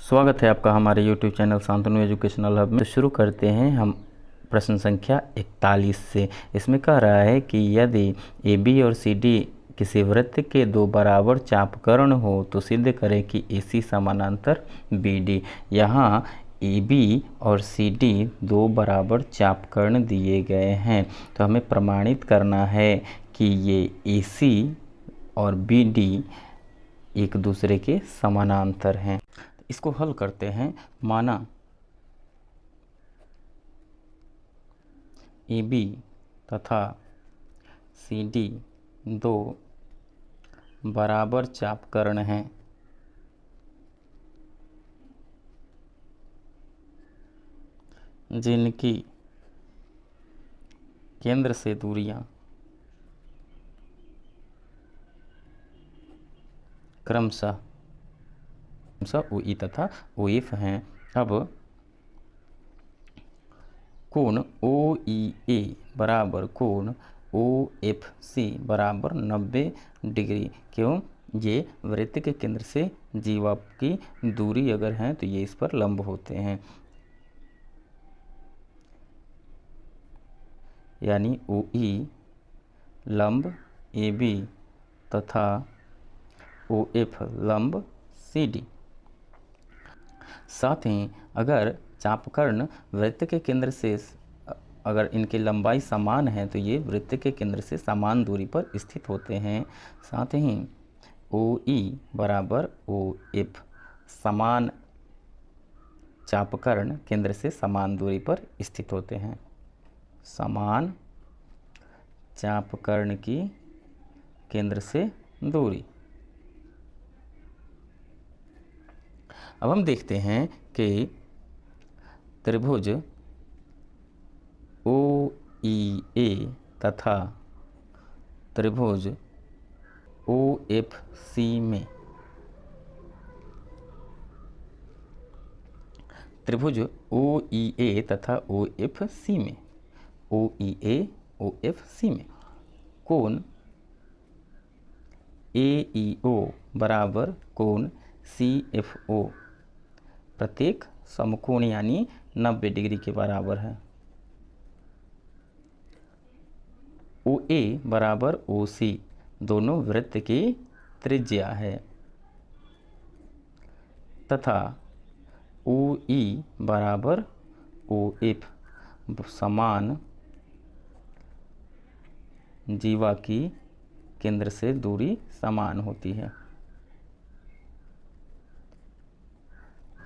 स्वागत है आपका हमारे YouTube channel Shantanu educational hub में। तो शुरू करते हैं हम प्रश्न संख्या 41 से। इसमें कह रहा है कि यदि AB और CD किसी वृत्त के दो बराबर चापकर्ण हो तो सिद्ध करें कि AC समानांतर BD। यहाँ AB और CD दो बराबर चापकर्ण दिए गए हैं, तो हमें प्रमाणित करना है कि ये AC और BD एक दूसरे के समानांतर हैं। इसको हल करते हैं। माना AB तथा CD दो बराबर चापकर्ण हैं, जिनकी केंद्र से दूरियां क्रमशः OE तथा OF हैं। अब कोण OEA बराबर कोण OFC बराबर 90 डिग्री। क्यों? ये वृत्त के केंद्र से जीवा की दूरी अगर है तो ये इस पर लंब होते हैं, यानी OE लंब AB तथा OF लंब CD। साथ ही अगर चापकर्ण वृत्त के केंद्र से अगर इनकी लंबाई समान है तो ये वृत्त के केंद्र से समान दूरी पर स्थित होते हैं। साथ ही OE बराबर OF समान चापकर्ण केंद्र से समान दूरी पर स्थित होते हैं। समान चापकर्ण की केंद्र से दूरी। अब हम देखते हैं कि त्रिभुज OEA तथा त्रिभुज OFC में त्रिभुज OEA तथा OFC में OEA OFC में कोण AEO बराबर कोण CFO प्रत्येक समकोण यानी 90 डिग्री के बराबर है। OA बराबर OC दोनों वृत्त की त्रिज्या है तथा OE बराबर OF समान जीवा की केंद्र से दूरी समान होती है।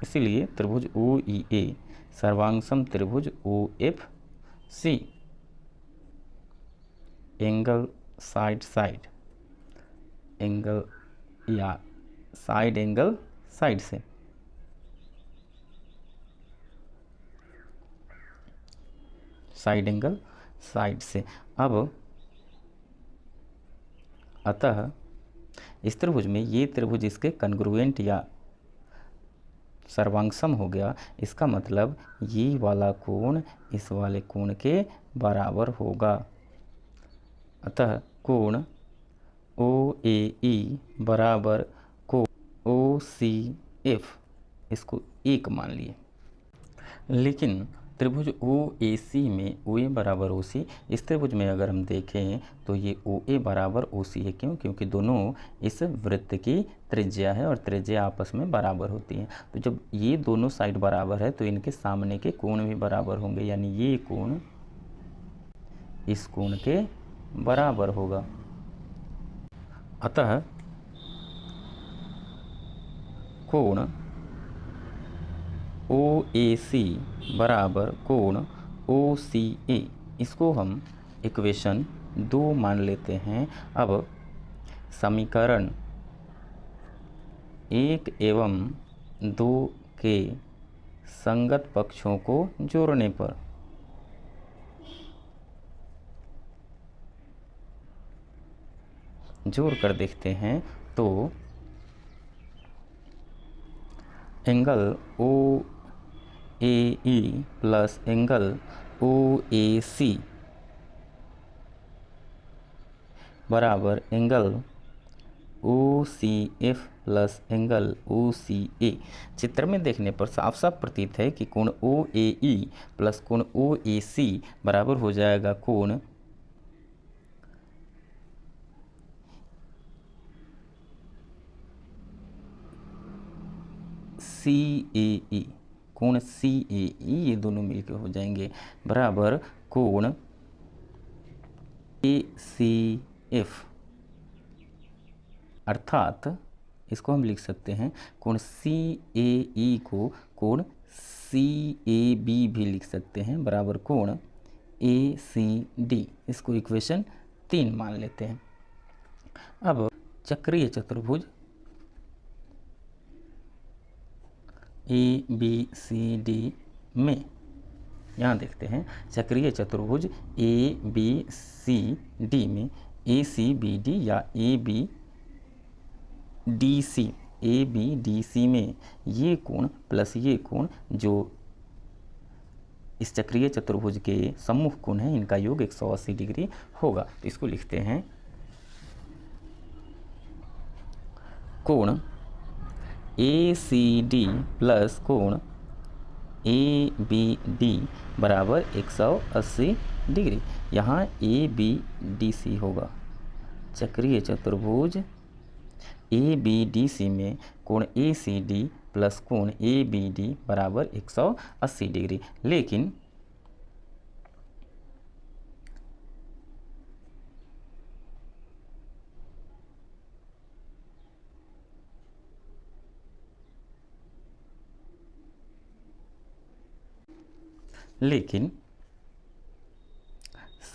इसीलिए त्रिभुज OEA सर्वांगसम त्रिभुज OFC एंगल साइड एंगल या साइड एंगल साइड से साइड एंगल साइड से। अब अतः इस त्रिभुज में ये त्रिभुज इसके कन्ग्रुएंट या सर्वांगसम हो गया। इसका मतलब ये वाला कोण इस वाले कोण के बराबर होगा। अतः कोण OAE बराबर कोण OCF इसको 1 मान लिए। लेकिन त्रिभुज OAC में OA बराबर OC, इस त्रिभुज में अगर हम देखें तो ये OA बराबर OC है। क्यों? क्योंकि दोनों इस वृत्त की त्रिज्या है और त्रिज्या आपस में बराबर होती हैं। तो जब ये दोनों साइड बराबर है तो इनके सामने के कोण भी बराबर होंगे, यानी ये कोण इस कोण के बराबर होगा। अतः कोण OAC बराबर कोण OCA इसको हम इक्वेशन 2 मान लेते हैं। अब समीकरण 1 एवं 2 के संगत पक्षों को जोड़ने पर जोड़ कर देखते हैं तो angle OAE plus angle OAC बराबर angle OCF plus angle O C A. चित्र में देखने पर साफ साफ प्रतीत है कि कोण ओ ए ई प्लस कोण ओ ए सी बराबर हो जाएगा कोण सी ए ई, कोण सी ए ई, ये दोनों मिलकर हो जाएंगे बराबर कोण ए सी एफ। अर्थात इसको हम लिख सकते हैं कोण सी ए ई को कोण सी ए बी भी लिख सकते हैं बराबर कोण ए सी डी। इसको इक्वेशन 3 मान लेते हैं। अब चक्रीय चतुर्भुज ए बी सी डी में यहाँ देखते हैं चक्रीय चतुर्भुज ए बी सी डी में ए सी बी डी या A B D C, A B D C में ये कोण प्लस ये कोण जो इस चक्रीय चतुर्भुज के सम्मुख कोण है, इनका योग 180 डिग्री होगा। तो इसको लिखते हैं कोण ए सी डी प्लस कोण ए बी डी बराबर 180 डिग्री। यहाँ ए बी डी सी होगा। चक्रीय चतुर्भुज ए बी डी सी में कोण ए सी डी प्लस कोण ए बी डी बराबर 180 डिग्री। लेकिन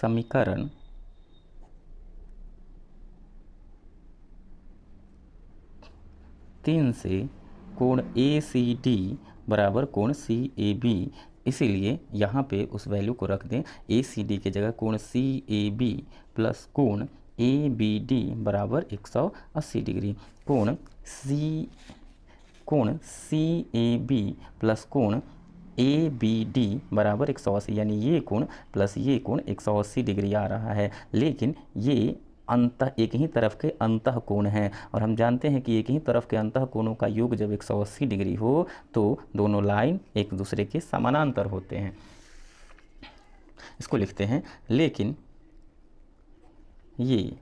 समीकरण तीन से कोण ए सी डी बराबर कोण सी ए बी, इसीलिए यहाँ पे उस वैल्यू को रख दें ए सी डी की जगह कोण सी ए बी प्लस कोण ए बी डी बराबर 180 डिग्री। कोण सी ए बी प्लस कोण ए बी डी बराबर 180, यानी ये कोण प्लस ये कोण 180 डिग्री आ रहा है। लेकिन ये अंतः एक ही तरफ के अंतः कोण हैं और हम जानते हैं कि एक ही तरफ के अंतः कोणों का योग जब 180 डिग्री हो तो दोनों लाइन एक दूसरे के समानांतर होते हैं। इसको लिखते हैं लेकिन ये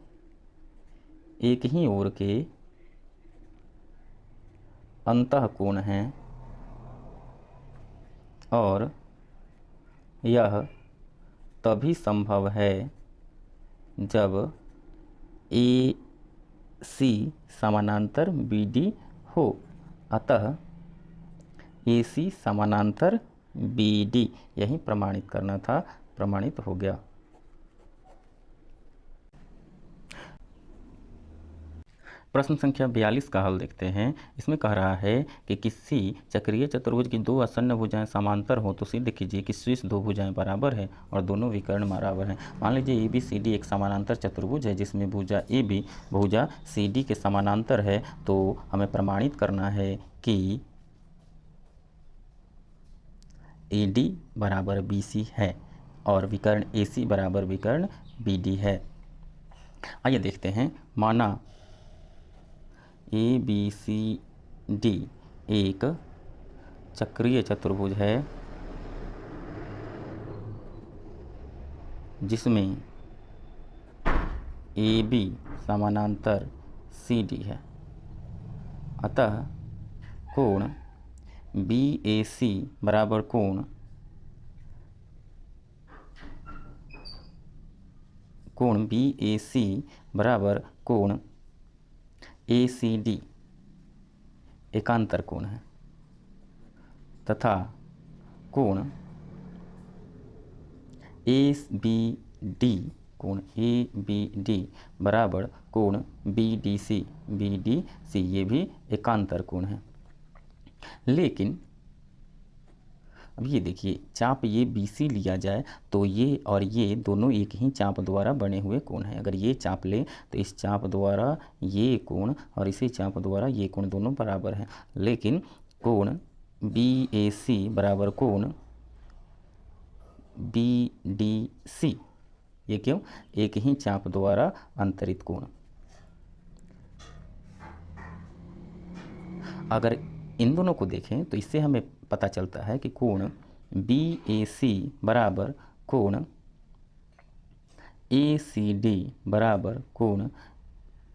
एक ही ओर के अंतः कोण हैं और यह तभी संभव है जब ए सी समानांतर बी डी हो। अतः ए सी समानांतर बी डी, यही प्रमाणित करना था, प्रमाणित हो गया। प्रश्न संख्या 42 का हल देखते हैं। इसमें कह रहा है कि किसी चक्रीय चतुर्भुज की दो आसन्न भुजाएं समांतर हो तो सिद्ध कीजिए कि शीर्ष दो भुजाएं बराबर है और दोनों विकर्ण बराबर हैं। मान लीजिए ए बी सी डी एक समानांतर चतुर्भुज है जिसमें भुजा ए बी भुजा सी डी के समानांतर है। तो हमें प्रमाणित करना है कि ए डी बराबर बी सी है और विकर्ण ए सी बराबर विकर्ण बी डी है। आइए देखते हैं। माना ए बी सी डी एक चक्रीय चतुर्भुज है जिसमें ए बी समानांतर सी डी है। अतः कोण बी ए सी बराबर कोण बी ए सी बराबर कोण ए सी डी एकांतर कोण है तथा कोण ए बी डी कोण ए बी डी बराबर कोण बी डी सी ये भी एकांतर कोण है। लेकिन अब ये देखिए चाप ये बी सी लिया जाए तो ये और ये दोनों एक ही चाप द्वारा बने हुए कोण हैं। अगर ये चाप लें तो इस चाप द्वारा ये कोण और इसी चाप द्वारा ये कोण दोनों बराबर हैं। लेकिन कोण बी ए सी बराबर कोण बी डी सी, ये क्यों? एक ही चाप द्वारा अंतरित कोण। अगर इन दोनों को देखें तो इससे हमें पता चलता है कि कोण बी ए सी बराबर कोण ए सी डी बराबर कोण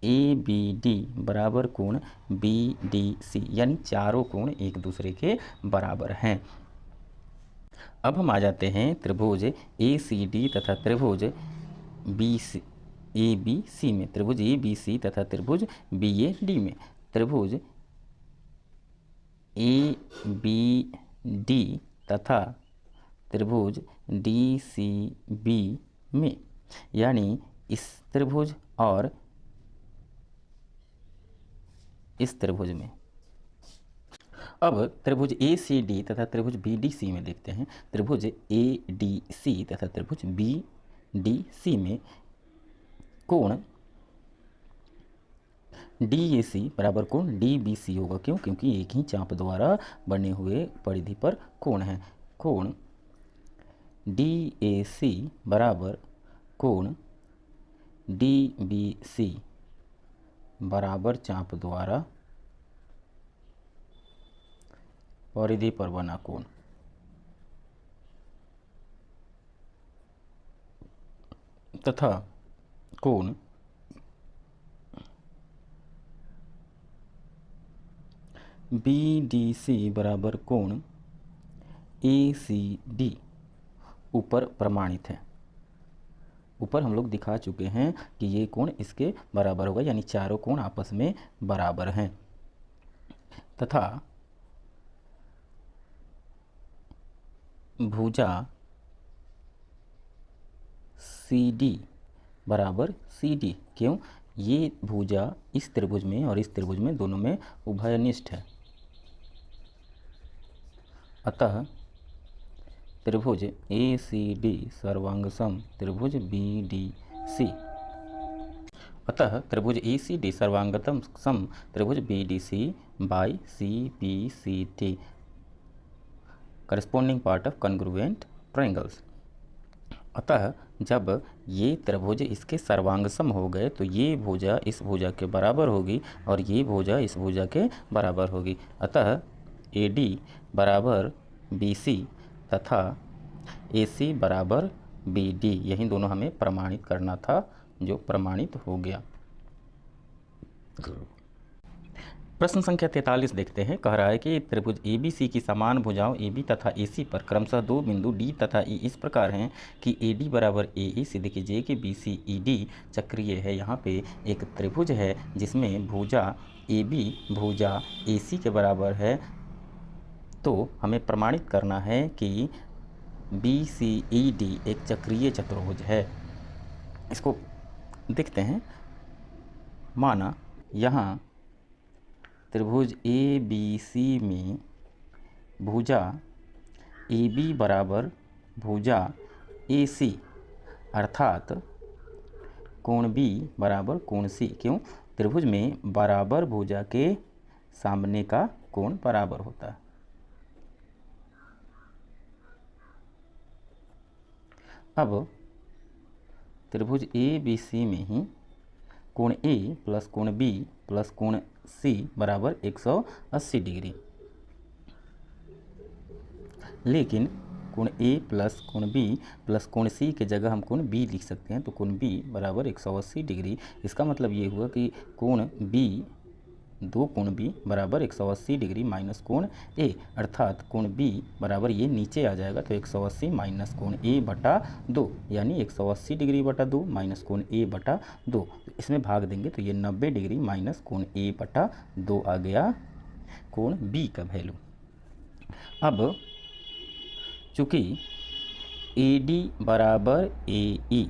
ए बी डी बराबर कोण बी डी सी, यानी चारों कोण एक दूसरे के बराबर हैं। अब हम आ जाते हैं त्रिभुज ए सी डी तथा त्रिभुज B C A B C में। त्रिभुज ए बी सी तथा त्रिभुज बी ए डी में। त्रिभुज ए बी डी तथा त्रिभुज डी सी बी में, यानी इस त्रिभुज और इस त्रिभुज में। अब त्रिभुज ए सी डी तथा त्रिभुज बी डी सी में देखते हैं। त्रिभुज ए डी सी तथा त्रिभुज बी डी सी में कोण डी ए सी बराबर कोण डी बी सी होगा। क्यों? क्योंकि एक ही चाप द्वारा बने हुए परिधि पर कोण है। कोण डी ए सी बराबर कोण डी बी सी बराबर चाप द्वारा परिधि पर बना कोण। तथा कोण बी डी सी बराबर कोण ए सी डी ऊपर प्रमाणित है। ऊपर हम लोग दिखा चुके हैं कि ये कोण इसके बराबर होगा, यानी चारों कोण आपस में बराबर हैं। तथा भुजा सी डी बराबर सी डी। क्यों? ये भुजा इस त्रिभुज में और इस त्रिभुज में दोनों में उभयनिष्ठ है। अतः त्रिभुज ए सी डी सर्वांगसम त्रिभुज बी डी सी। अतः त्रिभुज ए सी डी सर्वांगतम सम त्रिभुज B D C by C P C T, corresponding part of congruent triangles. अतः जब ये त्रिभुज इसके सर्वांगसम हो गए तो ये भुजा इस भुजा के बराबर होगी और ये भुजा इस भुजा के बराबर होगी। अतः ए डी बराबर बी सी तथा ए सी बराबर बी डी, यही दोनों हमें प्रमाणित करना था, जो प्रमाणित हो गया। प्रश्न संख्या 43 देखते हैं। कह रहा है कि त्रिभुज ए बी सी की समान भुजाओं ए बी तथा ए सी पर क्रमशः दो बिंदु डी तथा ई इस प्रकार हैं कि ए डी बराबर ए ई सिद्ध कीजिए कि बी सी ई डी चक्रीय है। यहाँ पे एक त्रिभुज है जिसमें भुजा ए बी भुजा ए सी के बराबर है, तो हमें प्रमाणित करना है कि बी सी ई डी एक चक्रीय चतुर्भुज है। इसको देखते हैं। माना यहाँ त्रिभुज ए बी सी में भुजा ए बी बराबर भुजा ए सी, अर्थात कोण बी बराबर कोण सी। क्यों? त्रिभुज में बराबर भुजा के सामने का कोण बराबर होता है। अब त्रिभुज ए बी सी में ही कोण ए प्लस कोण बी प्लस कोण सी बराबर 180 डिग्री, लेकिन कोण ए प्लस कोण बी प्लस कोण सी के जगह हम कोण बी लिख सकते हैं, तो कोण बी बराबर 180 डिग्री। इसका मतलब ये हुआ कि कोण बी, दो कोण बी बराबर 180 डिग्री माइनस कोण ए, अर्थात कोण बी बराबर ये नीचे आ जाएगा, तो 180 माइनस कोण ए बटा 2, यानी 180 डिग्री बटा 2 माइनस कोण ए बटा 2। इसमें भाग देंगे तो ये 90 डिग्री माइनस कोण ए बटा 2 आ गया कोण बी का वैल्यू। अब चूँकि ए डी बराबर ए ई,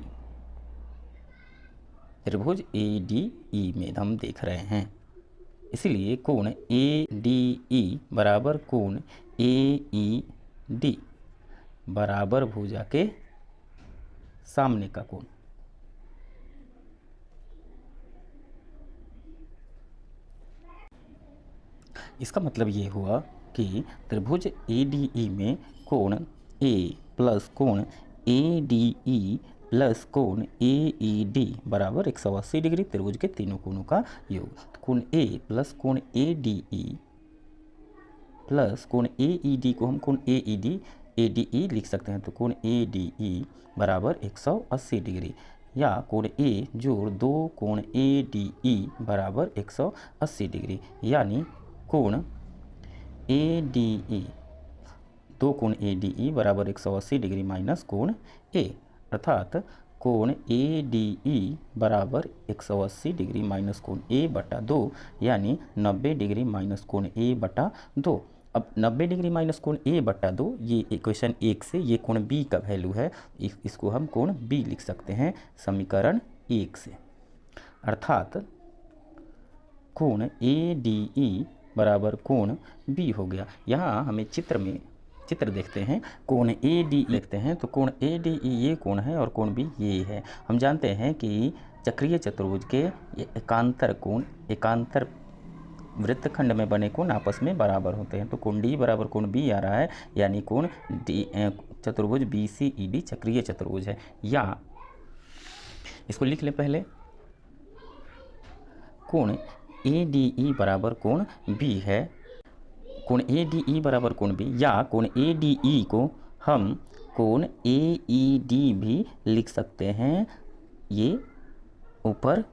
त्रिभुज ए डी ई में हम देख रहे हैं, इसलिए कोण ए डी ई बराबर कोण ए ई डी बराबर भुजा के सामने का कोण। इसका मतलब ये हुआ कि त्रिभुज ए डी ई में कोण ए प्लस कोण ए डी ई प्लस कोण ए ई डी बराबर 180 डिग्री, त्रिभुज के तीनों कोणों का योग। कोण ए प्लस कोण ए डी ई प्लस कोण AED को हम कोण ADE लिख सकते हैं, तो कोण ADE बराबर 180 डिग्री, या कोण A जोड़ 2 कोण ADE बराबर 180 डिग्री, यानी कोण ADE 2 कोण ADE बराबर 180 डिग्री माइनस कोण A, अर्थात कोण ADE बराबर 180 डिग्री माइनस कोण A बटा 2, यानी 90 डिग्री माइनस कोण A बटा 2। अब 90 डिग्री माइनस कोण A बटा 2, ये इक्वेशन 1 से ये कोण B का वैल्यू है, इसको हम कोण B लिख सकते हैं समीकरण 1 से, अर्थात कोण ADE बराबर कोण B हो गया। यहाँ हमें चित्र देखते हैं, कोण ADE देखते हैं, तो कोण ADE ये कोण है और कोण B ये है। हम जानते हैं कि चक्रीय चतुर्भुज के एकांतर कोण, एकांतर वृत्तखंड में बने कोण आपस में बराबर होते हैं, तो कोण D बराबर कोण B आ रहा है, यानी कोण चतुर्भुज BCED चक्रीय चतुर्भुज है। या इसको लिख लें पहले, कोण ADE बराबर कोण B है, कोण ADE बराबर कोण B, या कोण ADE को हम कोण AED भी लिख सकते हैं, ये ऊपर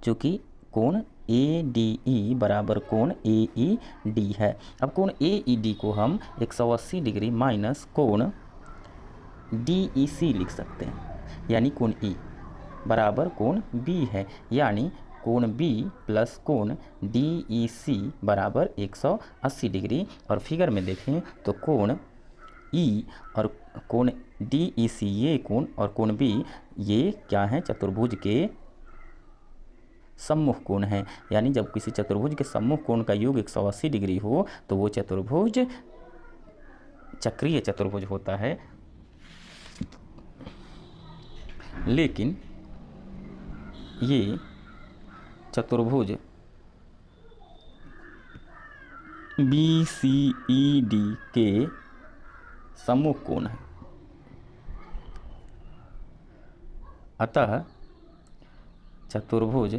चूँकि कोण ADE बराबर कोण AED है। अब कोण AED को हम 180 डिग्री माइनस कोण DEC लिख सकते हैं, यानी कोण E बराबर कोण B है, यानी कोण B प्लस कोण DEC बराबर 180 डिग्री। और फिगर में देखें तो कोण E और कोण DEC ये कोण और कोण B ये क्या है, चतुर्भुज के सम्मुख कोण है, यानी जब किसी चतुर्भुज के सम्मुख कोण का योग 180 डिग्री हो तो वो चतुर्भुज चक्रीय चतुर्भुज होता है। लेकिन ये चतुर्भुज BCED के सम्मुख कोण है, अतः चतुर्भुज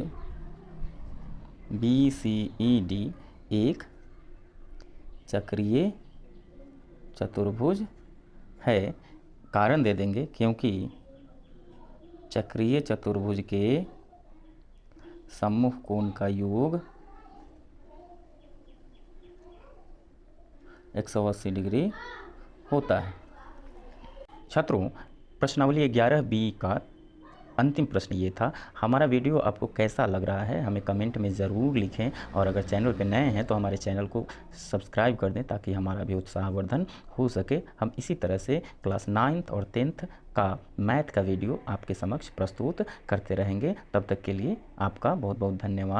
BCED एक चक्रीय चतुर्भुज है। कारण दे देंगे, क्योंकि चक्रीय चतुर्भुज के सम्मुख कोण का योग 180 डिग्री होता है। छात्रों, प्रश्नावली 11B का अंतिम प्रश्न ये था। हमारा वीडियो आपको कैसा लग रहा है हमें कमेंट में ज़रूर लिखें, और अगर चैनल पे नए हैं तो हमारे चैनल को सब्सक्राइब कर दें ताकि हमारा भी उत्साहवर्धन हो सके। हम इसी तरह से क्लास 9th और 10th का मैथ का वीडियो आपके समक्ष प्रस्तुत करते रहेंगे। तब तक के लिए आपका बहुत बहुत धन्यवाद।